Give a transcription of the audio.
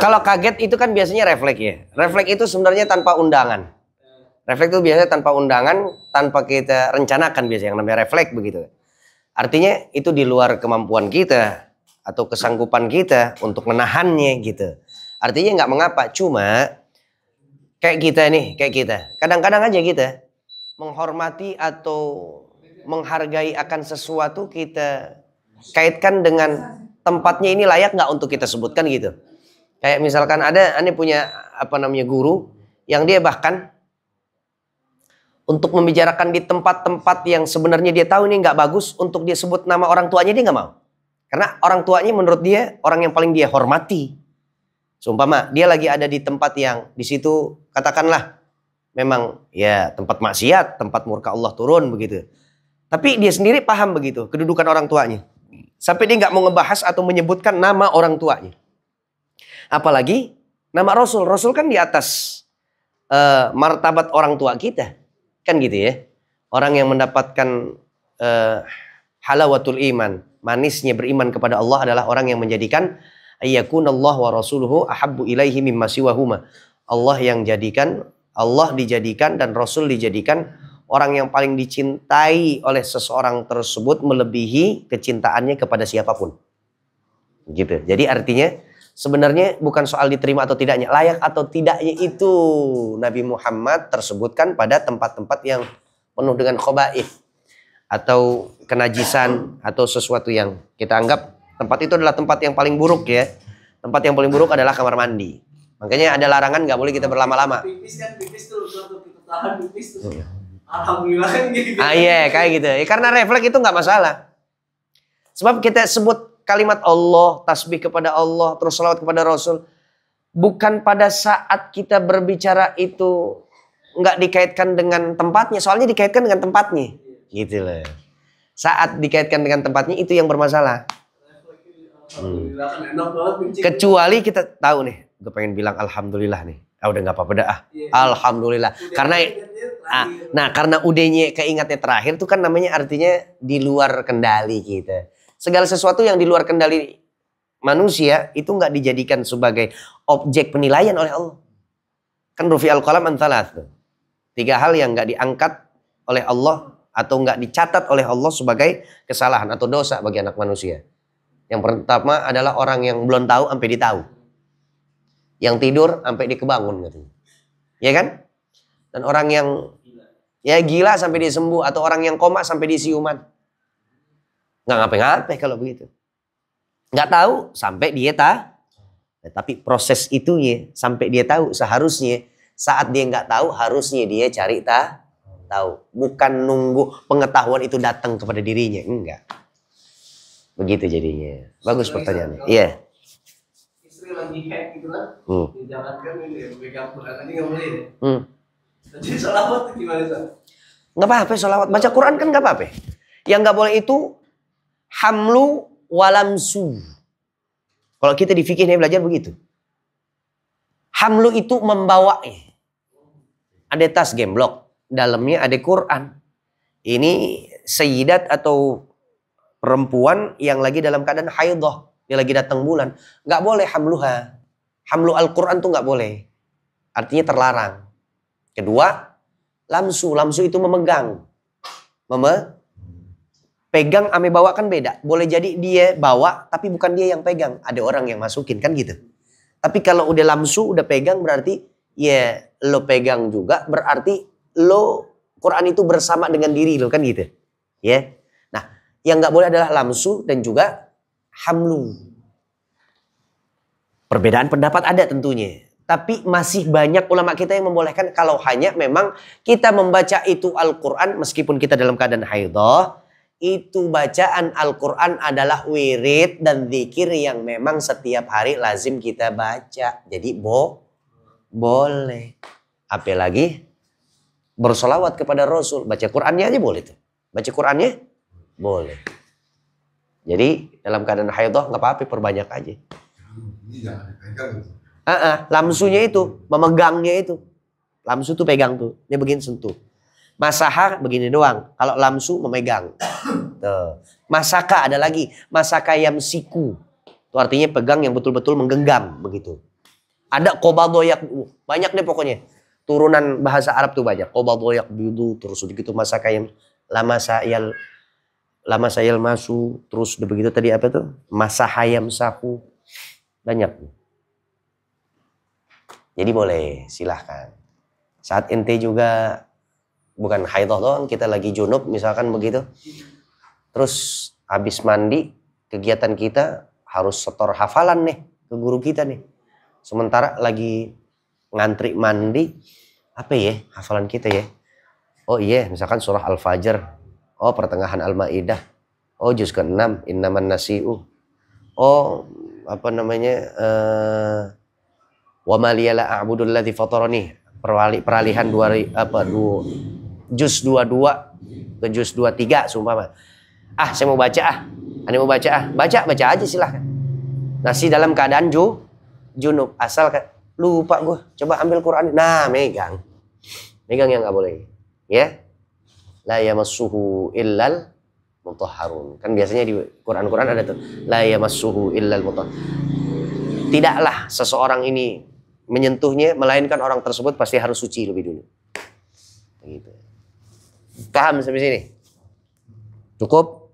Kalau kaget itu kan biasanya refleks ya. Refleks itu sebenarnya tanpa undangan. Refleks itu biasanya tanpa undangan, tanpa kita rencanakan biasanya, yang namanya refleks begitu. Artinya itu di luar kemampuan kita atau kesanggupan kita untuk menahannya gitu. Artinya nggak mengapa, cuma kayak kita nih, kayak kita. Kadang-kadang aja kita menghormati atau menghargai akan sesuatu kita kaitkan dengan tempatnya ini layak nggak untuk kita sebutkan gitu. Kayak misalkan ane punya guru yang dia bahkan untuk membicarakan di tempat-tempat yang sebenarnya dia tahu ini nggak bagus untuk dia sebut nama orang tuanya, dia nggak mau. Karena orang tuanya menurut dia orang yang paling dia hormati. Seumpama dia lagi ada di tempat yang di situ katakanlah memang ya tempat maksiat, tempat murka Allah turun begitu. Tapi dia sendiri paham begitu kedudukan orang tuanya. Sampai dia nggak mau ngebahas atau menyebutkan nama orang tuanya. Apalagi nama Rasul. Rasul kan di atas martabat orang tua kita. Kan gitu ya. Orang yang mendapatkan halawatul iman. Manisnya beriman kepada Allah adalah orang yang menjadikan ayyakunallah wa rasuluhu ahabbu ilaihi mimma siwahuma. Allah dijadikan dan Rasul dijadikan orang yang paling dicintai oleh seseorang tersebut melebihi kecintaannya kepada siapapun. Gitu. Jadi artinya sebenarnya bukan soal diterima atau tidaknya, layak atau tidaknya itu Nabi Muhammad tersebutkan pada tempat-tempat yang penuh dengan khaba'ith atau kenajisan atau sesuatu yang kita anggap tempat itu adalah tempat yang paling buruk ya. Tempat yang paling buruk adalah kamar mandi. Makanya ada larangan nggak boleh kita berlama-lama. Pipis tuh kita tahan pipis tuh. Alhamdulillah kan gitu. Iya kayak gitu. Ya, karena refleks itu nggak masalah. Sebab kita sebut kalimat Allah, tasbih kepada Allah, terus salawat kepada Rasul. Bukan pada saat kita berbicara itu nggak dikaitkan dengan tempatnya. Soalnya dikaitkan dengan tempatnya. Gitu loh. Saat dikaitkan dengan tempatnya itu yang bermasalah. Alhamdulillah kan enak banget. Kecuali kita tahu nih. Gue pengen bilang Alhamdulillah nih. Udah nggak apa-apa dah. Alhamdulillah. Karena udahnya keingatnya terakhir itu kan namanya artinya di luar kendali kita. Segala sesuatu yang di luar kendali manusia itu nggak dijadikan sebagai objek penilaian oleh Allah. Kan rufi'al qalam an thalath. 3 hal yang nggak diangkat oleh Allah atau nggak dicatat oleh Allah sebagai kesalahan atau dosa bagi anak manusia. Yang pertama adalah orang yang belum tahu sampai ditahu. Yang tidur sampai dikebangun katanya. Ya kan? Dan orang yang ya gila sampai dia sembuh atau orang yang koma sampai dia siuman. Nggak ngapain-ngapain kalau begitu. Nggak tahu sampai dia tahu. Nah, tapi proses itu ya sampai dia tahu seharusnya saat dia nggak tahu harusnya dia cari tahu. Bukan nunggu pengetahuan itu datang kepada dirinya. Enggak. Begitu jadinya. Bagus pertanyaannya. Iya. Istri lagi hack gitu kan. Dijalankan ini pegang Quran tadi nggak boleh ya. Jadi sholawat gimana sih? Nggak apa-apa sholawat. Baca Quran kan nggak apa-apa. Yang nggak boleh itu hamlu walamsu. Kalau kita di fikih ini belajar begitu. Hamlu itu membawa. Ada tas gemblok. Dalamnya ada Quran. Ini sayyidat atau perempuan yang lagi dalam keadaan haidhah. Dia lagi datang bulan. Nggak boleh hamluha. Hamlu Al-Quran tuh nggak boleh. Artinya terlarang. Kedua, lamsu. Lamsu itu memegang. Pegang ame bawa kan beda. Boleh jadi dia bawa, tapi bukan dia yang pegang. Ada orang yang masukin, kan gitu. Tapi kalau udah lamsu, udah pegang, berarti ya lo pegang juga. Berarti lo, Quran itu bersama dengan diri lo, kan gitu. Ya. Nah, yang nggak boleh adalah lamsu dan juga hamlu. Perbedaan pendapat ada tentunya. Tapi masih banyak ulama kita yang membolehkan kalau hanya memang kita membaca itu Al-Quran meskipun kita dalam keadaan haidhah. Itu bacaan Al-Quran adalah wirid dan zikir yang memang setiap hari lazim kita baca. Jadi boleh. Apalagi bersolawat kepada Rasul. Baca Qurannya aja boleh tuh. Baca Qurannya boleh. Jadi dalam keadaan haidhah nggak apa-apa, perbanyak aja. Ini jangan dipegang gitu. Lamsunya itu, memegangnya itu. Lamsu tuh pegang tuh, dia begini sentuh. Masahah begini doang. Kalau lamsu memegang. Tuh. Masaka ada lagi, masaka yamsiku. Itu artinya pegang yang betul-betul menggenggam begitu. Ada qabadha yaqbidu, banyak deh pokoknya. Turunan bahasa Arab tuh banyak. Qabadha yaqbidu, terus begitu masakayam lama sayal masu, terus udah begitu tadi apa tuh? Masahayam sahu. Banyak. Jadi boleh, silahkan. Saat ente juga bukan haidah doang, kita lagi junub misalkan begitu. Terus habis mandi, kegiatan kita harus setor hafalan nih ke guru kita nih. Sementara lagi ngantri mandi, apa ya hafalan kita ya? Oh iya, misalkan surah Al-Fajr. Oh pertengahan Al-Maidah. Oh juz ke-6, Innaman Nasi'u. Oh apa namanya? Wa ma liyala a'budul ladzi fatarani. Peralihan juz 22 ke juz 23 sumpama. Ah, saya mau baca ah. Anda mau baca ah. Baca aja silahkan. Nasi dalam keadaan junub. Asal lupa gue. Coba ambil Quran. Nah, megang. Megang yang nggak boleh. Ya. La yamassuhu illal mutahharun. Kan biasanya di Quran ada tuh. La yamassuhu illal mutahharun. Tidaklah seseorang ini menyentuhnya, melainkan orang tersebut pasti harus suci lebih dulu. Begitu. Paham sampai sini? Cukup?